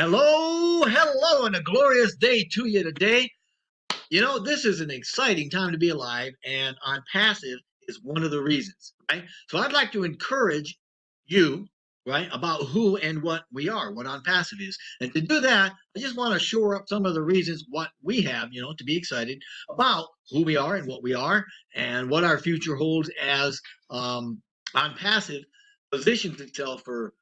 Hello, hello, and a glorious day to you today. This is an exciting time to be alive, and on passive is one of the reasons, right? So I'd like to encourage you, right, about who and what we are, what on passive is. And to do that, I just want to shore up some of the reasons what we have, to be excited about who we are and what our future holds as on passive positions itself for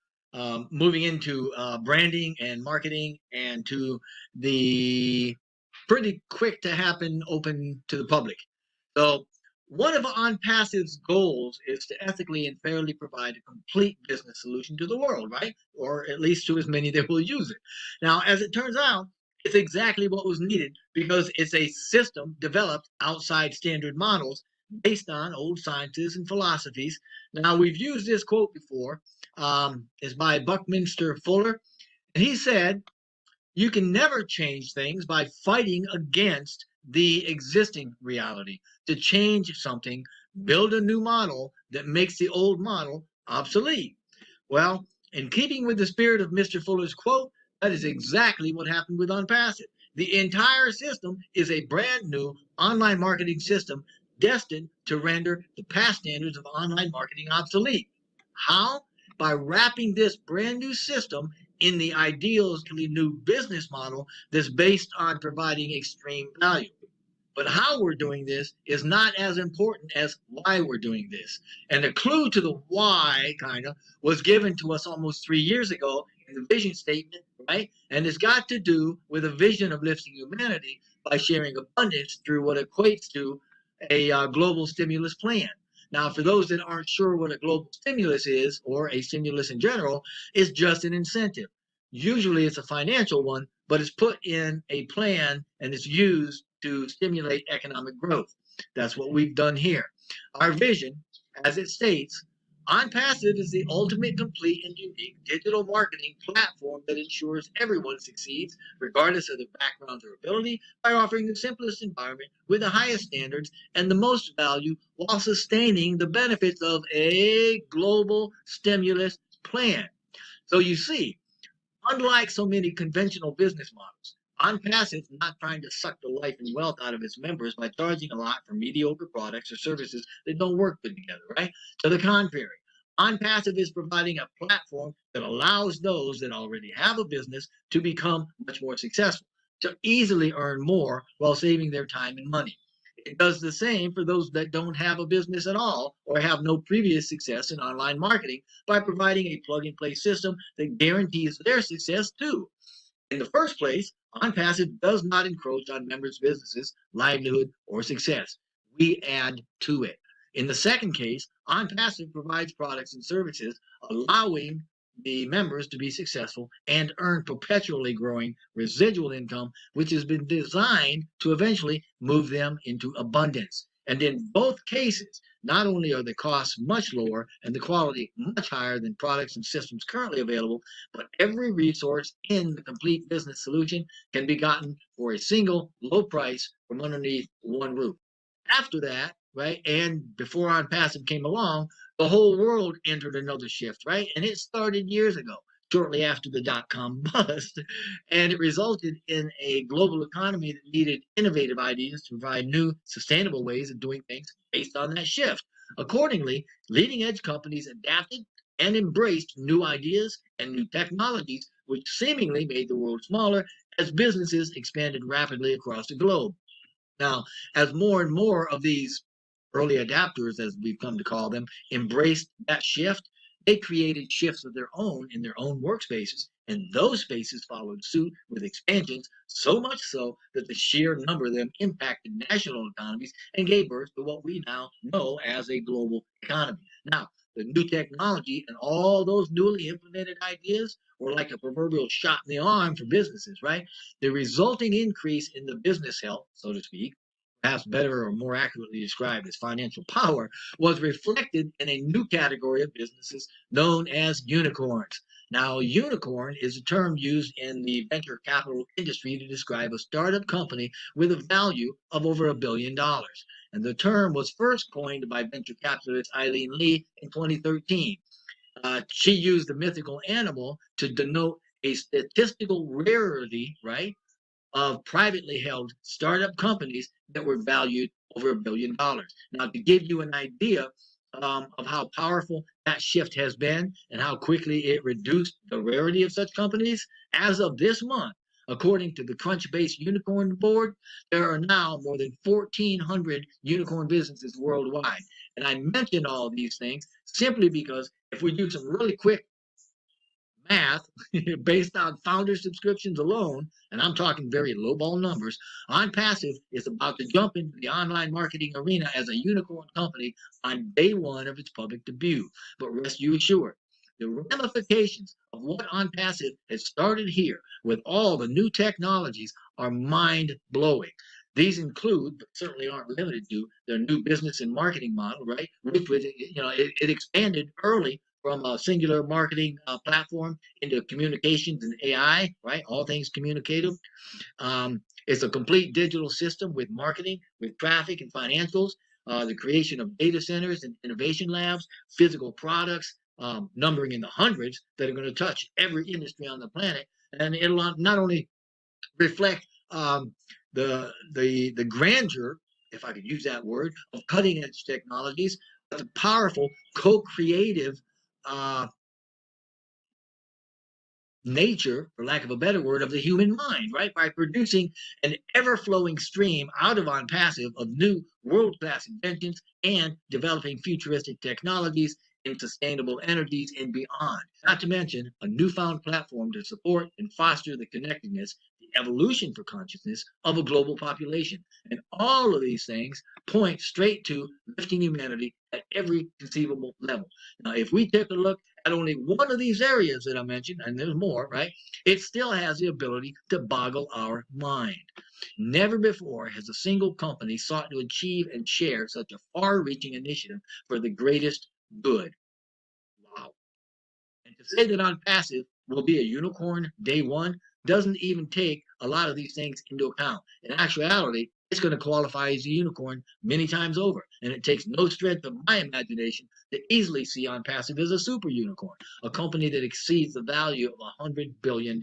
moving into branding and marketing and to the pretty quick to happen, open to the public. So one of OnPassive's goals is to ethically and fairly provide a complete business solution to the world, right? Or at least to as many that will use it. Now, as it turns out, it's exactly what was needed because it's a system developed outside standard models based on old sciences and philosophies. Now, we've used this quote before. It's by Buckminster Fuller. And he said, you can never change things by fighting against the existing reality. To change something, build a new model that makes the old model obsolete. Well, in keeping with the spirit of Mr. Fuller's quote, that is exactly what happened with OnPassive. The entire system is a brand new online marketing system destined to render the past standards of online marketing obsolete. How? By wrapping this brand new system in the ideally new business model that's based on providing extreme value. But how we're doing this is not as important as why we're doing this. And the clue to the why, was given to us almost 3 years ago in the vision statement, right? And it's got to do with a vision of lifting humanity by sharing abundance through what equates to a global stimulus plan. Now, for those that aren't sure what a global stimulus is, or a stimulus in general, it's just an incentive. Usually it's a financial one, but it's put in a plan and it's used to stimulate economic growth. That's what we've done here. Our vision, as it states, OnPassive is the ultimate, complete, and unique digital marketing platform that ensures everyone succeeds, regardless of their background or ability, by offering the simplest environment with the highest standards and the most value while sustaining the benefits of a global stimulus plan. So you see, unlike so many conventional business models, OnPassive is not trying to suck the life and wealth out of its members by charging a lot for mediocre products or services that don't work good together, right? To the contrary, OnPassive is providing a platform that allows those that already have a business to become much more successful, to easily earn more while saving their time and money. It does the same for those that don't have a business at all or have no previous success in online marketing by providing a plug-and-play system that guarantees their success too. In the first place, OnPassive does not encroach on members' businesses, livelihood, or success. We add to it. In the second case, OnPassive provides products and services allowing the members to be successful and earn perpetually growing residual income, which has been designed to eventually move them into abundance. And in both cases, not only are the costs much lower and the quality much higher than products and systems currently available, but every resource in the complete business solution can be gotten for a single low price from underneath one roof. After that, right, and before OnPassive came along, the whole world entered another shift, right? And it started years ago, shortly after the dot-com bust, and it resulted in a global economy that needed innovative ideas to provide new, sustainable ways of doing things based on that shift. Accordingly, leading-edge companies adapted and embraced new ideas and new technologies, which seemingly made the world smaller as businesses expanded rapidly across the globe. Now, as more and more of these early adapters, as we've come to call them, embraced that shift, they created shifts of their own in their own workspaces, and those spaces followed suit with expansions, so much so that the sheer number of them impacted national economies and gave birth to what we now know as a global economy. Now, the new technology and all those newly implemented ideas were like a proverbial shot in the arm for businesses, right? The resulting increase in the business health, so to speak, perhaps better or more accurately described as financial power, was reflected in a new category of businesses known as unicorns. Now, unicorn is a term used in the venture capital industry to describe a startup company with a value of over $1 billion. And the term was first coined by venture capitalist Eileen Lee in 2013. She used the mythical animal to denote a statistical rarity, right, of privately held startup companies that were valued over $1 billion. Now, to give you an idea of how powerful that shift has been and how quickly it reduced the rarity of such companies, as of this month, according to the Crunchbase Unicorn Board, there are now more than 1,400 unicorn businesses worldwide. And I mention all of these things simply because if we do some really quick math based on founder subscriptions alone, and I'm talking very lowball numbers, OnPassive is about to jump into the online marketing arena as a unicorn company on day one of its public debut. But rest you assured, the ramifications of what OnPassive has started here with all the new technologies are mind-blowing. These include, but certainly aren't limited to, their new business and marketing model, right? Which was, it expanded early from a singular marketing platform into communications and AI, right? All things communicative. It's a complete digital system with marketing, with traffic and financials, the creation of data centers and innovation labs, physical products, numbering in the hundreds that are going to touch every industry on the planet. And it'll not only reflect the grandeur, if I could use that word, of cutting edge technologies, but the powerful co-creative uh, nature, for lack of a better word, of the human mind, right? By producing an ever-flowing stream out of OnPassive of new world-class inventions and developing futuristic technologies in sustainable energies and beyond. Not to mention a newfound platform to support and foster the connectedness, the evolution for consciousness of a global population. And all of these things point straight to lifting humanity at every conceivable level. Now, if we take a look at only one of these areas that I mentioned, and there's more, right? It still has the ability to boggle our mind. Never before has a single company sought to achieve and share such a far-reaching initiative for the greatest good. Wow. And to say that OnPassive will be a unicorn day one doesn't even take a lot of these things into account. In actuality, it's going to qualify as a unicorn many times over. And it takes no strength of my imagination to easily see OnPassive as a super unicorn, a company that exceeds the value of $100 billion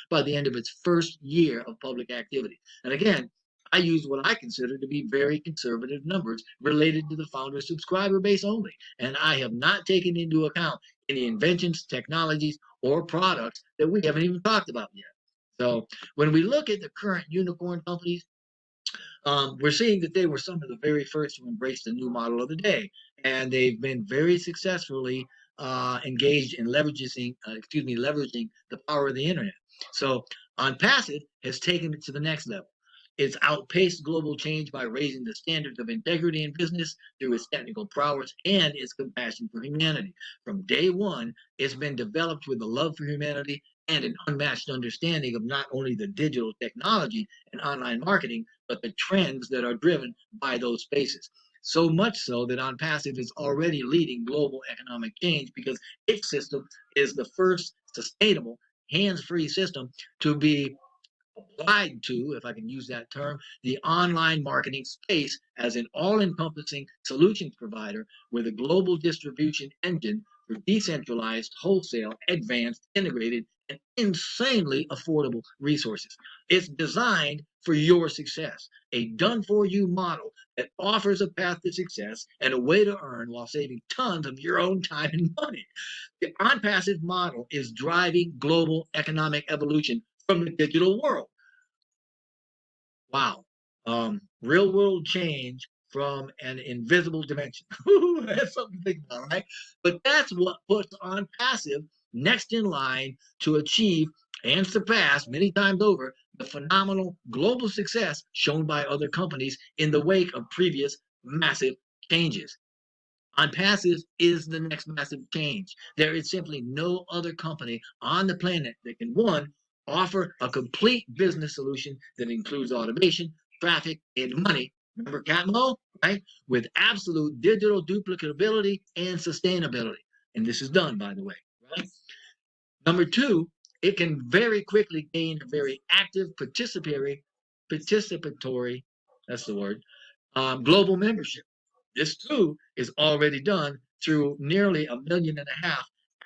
by the end of its first year of public activity. And again, I use what I consider to be very conservative numbers related to the founder subscriber base only. And I have not taken into account any inventions, technologies, or products that we haven't even talked about yet. So when we look at the current unicorn companies, we're seeing that they were some of the very first to embrace the new model of the day, and they've been very successfully engaged in leveraging the power of the internet. So OnPassive has taken it to the next level. It's outpaced global change by raising the standards of integrity in business through its technical prowess and its compassion for humanity. From day one, it's been developed with a love for humanity and an unmatched understanding of not only the digital technology and online marketing, but the trends that are driven by those spaces. So much so that OnPassive is already leading global economic change because its system is the first sustainable hands-free system to be applied to, if I can use that term, the online marketing space as an all-encompassing solutions provider with a global distribution engine for decentralized, wholesale, advanced, integrated, and insanely affordable resources. It's designed for your success, a done-for-you model that offers a path to success and a way to earn while saving tons of your own time and money. The OnPassive model is driving global economic evolution from the digital world. Wow. Real world change from an invisible dimension. That's something to think about, right? But that's what puts OnPassive next in line to achieve and surpass many times over the phenomenal global success shown by other companies in the wake of previous massive changes. OnPassive is the next massive change. There is simply no other company on the planet that can, one, offer a complete business solution that includes automation, traffic, and money. Remember Catmo, right? With absolute digital duplicability and sustainability. And this is done, by the way, right? Number two, it can very quickly gain a very active participatory, that's the word, global membership. This too is already done through nearly 1.5 million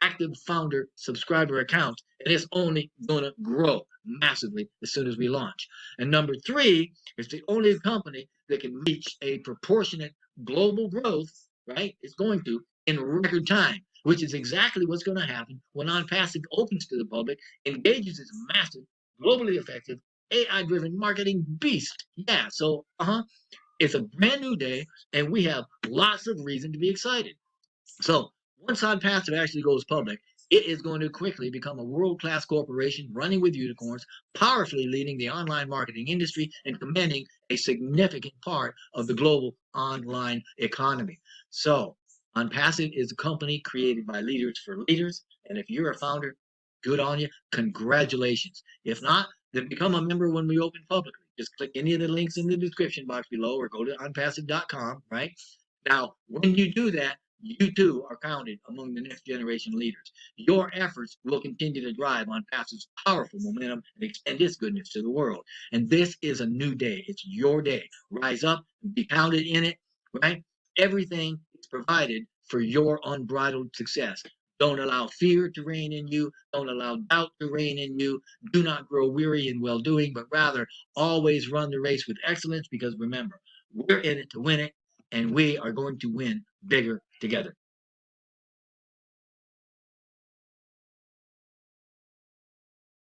active founder subscriber accounts, and it's only going to grow massively as soon as we launch. And number three, it's the only company that can reach a proportionate global growth, right? It's going to in record time, which is exactly what's going to happen when OnPassive opens to the public, engages its massive, globally effective, AI-driven marketing beast. Yeah, so it's a brand new day, and we have lots of reason to be excited. So once OnPassive actually goes public, it is going to quickly become a world-class corporation running with unicorns, powerfully leading the online marketing industry and commanding a significant part of the global online economy. So OnPassive is a company created by leaders for leaders, and if you're a founder, good on you. Congratulations. If not, then become a member when we open publicly. Just click any of the links in the description box below or go to onpassive.com, right? Now, when you do that, you too are counted among the next generation leaders. Your efforts will continue to drive OnPassive's powerful momentum and extend its goodness to the world. And this is a new day. It's your day. Rise up and be counted in it, right? Everything is provided for your unbridled success. Don't allow fear to reign in you. Don't allow doubt to reign in you. Do not grow weary in well doing, but rather always run the race with excellence, because remember, we're in it to win it, and we are going to win bigger together.